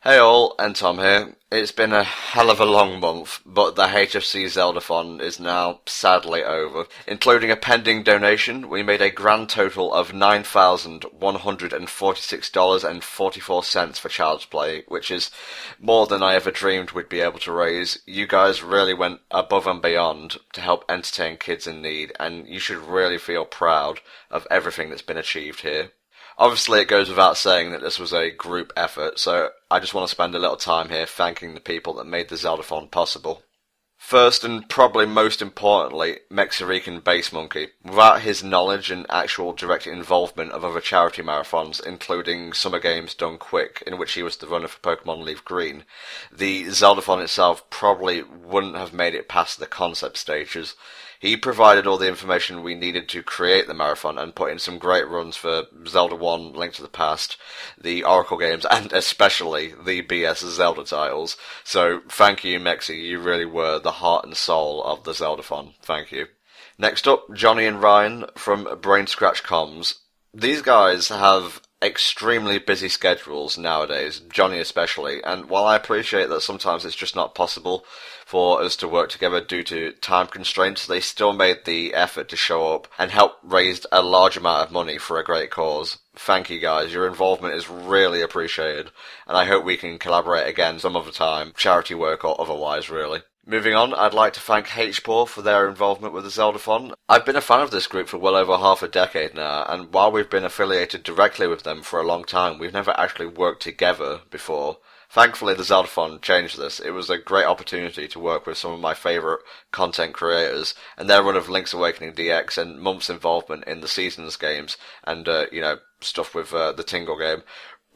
Hey all, and Tom here. It's been a hell of a long month, but the HFC Zeldathon is now sadly over. Including a pending donation, we made a grand total of $9,146.44 for Child's Play, which is more than I ever dreamed we'd be able to raise. You guys really went above and beyond to help entertain kids in need, and you should really feel proud of everything that's been achieved here. Obviously, it goes without saying that this was a group effort, so I just want to spend a little time here thanking the people that made the Zeldathon possible. First, and probably most importantly, Mexican Bass Monkey. Without his knowledge and actual direct involvement of other charity marathons, including Summer Games Done Quick, in which he was the runner for Pokemon Leaf Green, the Zeldathon itself probably wouldn't have made it past the concept stages. He provided all the information we needed to create the marathon and put in some great runs for Zelda 1, Link to the Past, the Oracle games, and especially the BS Zelda titles. So thank you, Mexi, you really were the heart and soul of the Zeldathon. Thank you. Next up, Johnny and Ryan from Brain Scratch Comms. These guys have extremely busy schedules nowadays, Johnny especially, and while I appreciate that sometimes it's just not possible for us to work together due to time constraints, they still made the effort to show up and help raise a large amount of money for a great cause. Thank you guys, your involvement is really appreciated, and I hope we can collaborate again some other time, charity work or otherwise really. Moving on, I'd like to thank HPAW for their involvement with the Zeldathon. I've been a fan of this group for well over half a decade now, and while we've been affiliated directly with them for a long time, we've never actually worked together before. Thankfully, the Zeldathon changed this. It was a great opportunity to work with some of my favourite content creators, and their run of Link's Awakening DX and Mump's involvement in the Seasons games and, stuff with the Tingle game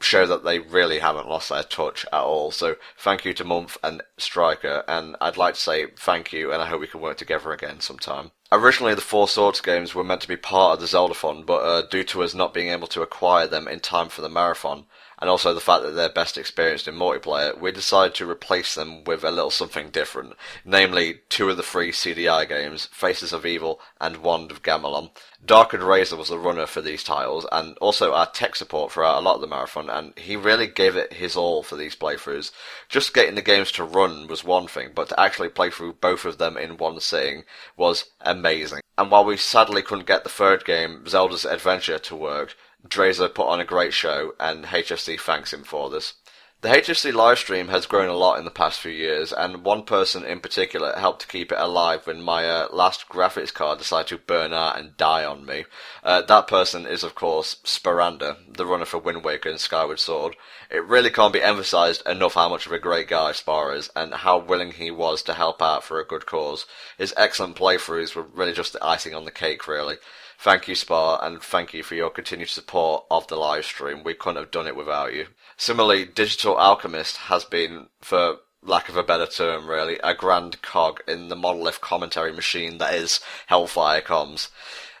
show that they really haven't lost their touch at all. So thank you to Mumph and Striker, and I'd like to say thank you, and I hope we can work together again sometime. Originally, the Four Swords games were meant to be part of the Zeldathon, but due to us not being able to acquire them in time for the marathon, and also the fact that they're best experienced in multiplayer, we decided to replace them with a little something different, namely 2 of the 3 CDI games, Faces of Evil and Wand of Gamelon. Dark and Razor was the runner for these titles, and also our tech support throughout a lot of the marathon, and he really gave it his all for these playthroughs. Just getting the games to run was one thing, but to actually play through both of them in one sitting was amazing. And while we sadly couldn't get the third game, Zelda's Adventure, to work, Drazer put on a great show, and HFC thanks him for this. The HFC livestream has grown a lot in the past few years, and one person in particular helped to keep it alive when my last graphics card decided to burn out and die on me. That person is, of course, Sparanda, the runner for Wind Waker and Skyward Sword. It really can't be emphasized enough how much of a great guy Spar is, and how willing he was to help out for a good cause. His excellent playthroughs were really just the icing on the cake, really. Thank you, Spar, and thank you for your continued support of the live stream. We couldn't have done it without you. Similarly, Digital Alchemist has been, for lack of a better term really, a grand cog in the monolith commentary machine that is Hellfire Comms.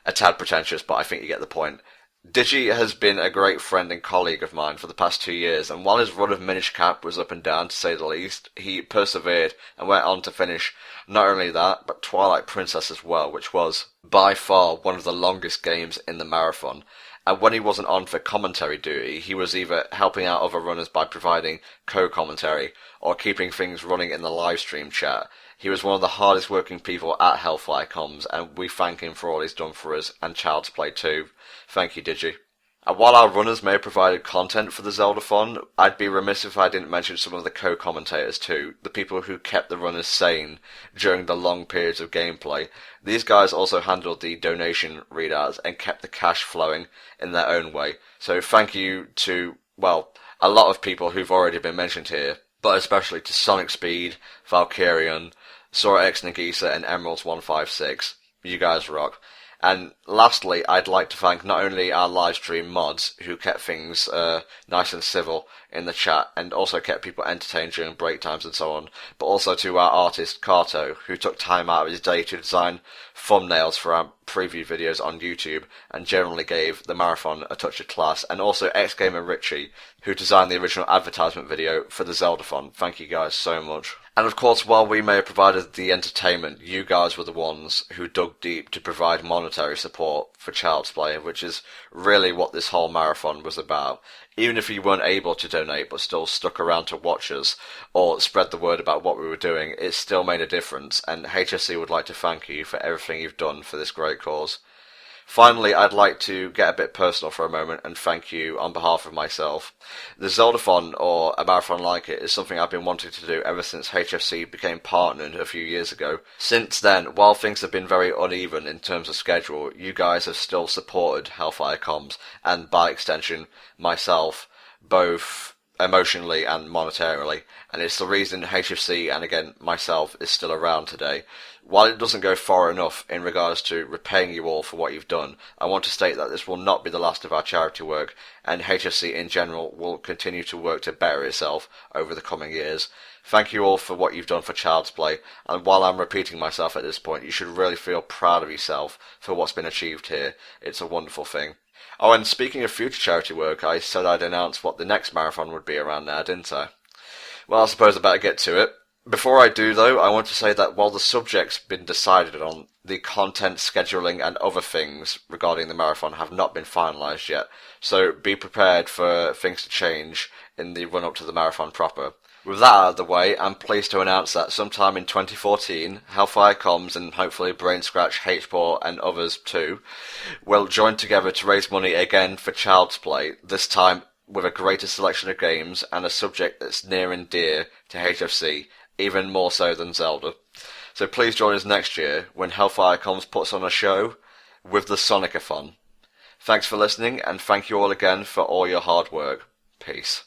A tad pretentious, but I think you get the point. Digi has been a great friend and colleague of mine for the past 2 years, and while his run of Minish Cap was up and down, to say the least, he persevered and went on to finish not only that, but Twilight Princess as well, which was, by far, one of the longest games in the marathon. And when he wasn't on for commentary duty, he was either helping out other runners by providing co-commentary, or keeping things running in the live stream chat. He was one of the hardest working people at Hellfire Comms, and we thank him for all he's done for us, and Child's Play too. Thank you, Digi. And while our runners may have provided content for the Zeldathon, I'd be remiss if I didn't mention some of the co-commentators too, the people who kept the runners sane during the long periods of gameplay. These guys also handled the donation readouts and kept the cash flowing in their own way. So thank you to, well, a lot of people who've already been mentioned here, but especially to Sonic Speed, Valkyrian, Sora X Nagisa, and Emeralds156. You guys rock. And lastly, I'd like to thank not only our live stream mods, who kept things nice and civil in the chat, and also kept people entertained during break times and so on, but also to our artist, Kato, who took time out of his day to design thumbnails for our preview videos on YouTube, and generally gave the marathon a touch of class, and also X-Gamer Richie, who designed the original advertisement video for the Zeldathon. Thank you guys so much. And of course, while we may have provided the entertainment, you guys were the ones who dug deep to provide monetary support for Child's Play, which is really what this whole marathon was about. Even if you weren't able to donate but still stuck around to watch us or spread the word about what we were doing, it still made a difference, and HSC would like to thank you for everything you've done for this great cause. Finally, I'd like to get a bit personal for a moment and thank you on behalf of myself. The Zeldathon, or a marathon like it, is something I've been wanting to do ever since HFC became partnered a few years ago. Since then, while things have been very uneven in terms of schedule, you guys have still supported Hellfire Comms, and by extension, myself, both emotionally and monetarily, and it's the reason HFC, and again myself, is still around today. While it doesn't go far enough in regards to repaying you all for what you've done, I want to state that this will not be the last of our charity work, and HFC in general will continue to work to better itself over the coming years. Thank you all for what you've done for Child's Play, and while I'm repeating myself at this point, you should really feel proud of yourself for what's been achieved here. It's a wonderful thing. Oh, and speaking of future charity work, I said I'd announce what the next marathon would be around now, didn't I? Well, I suppose I better get to it. Before I do, though, I want to say that while the subject's been decided on, the content, scheduling, and other things regarding the marathon have not been finalised yet, so be prepared for things to change in the run-up to the marathon proper. With that out of the way, I'm pleased to announce that sometime in 2014, Hellfire Comms and hopefully Brain Scratch, HPAW and others too will join together to raise money again for Child's Play, this time with a greater selection of games and a subject that's near and dear to HFC, even more so than Zelda. So please join us next year when Hellfire Comms puts on a show with the Sonicathon. Thanks for listening, and thank you all again for all your hard work. Peace.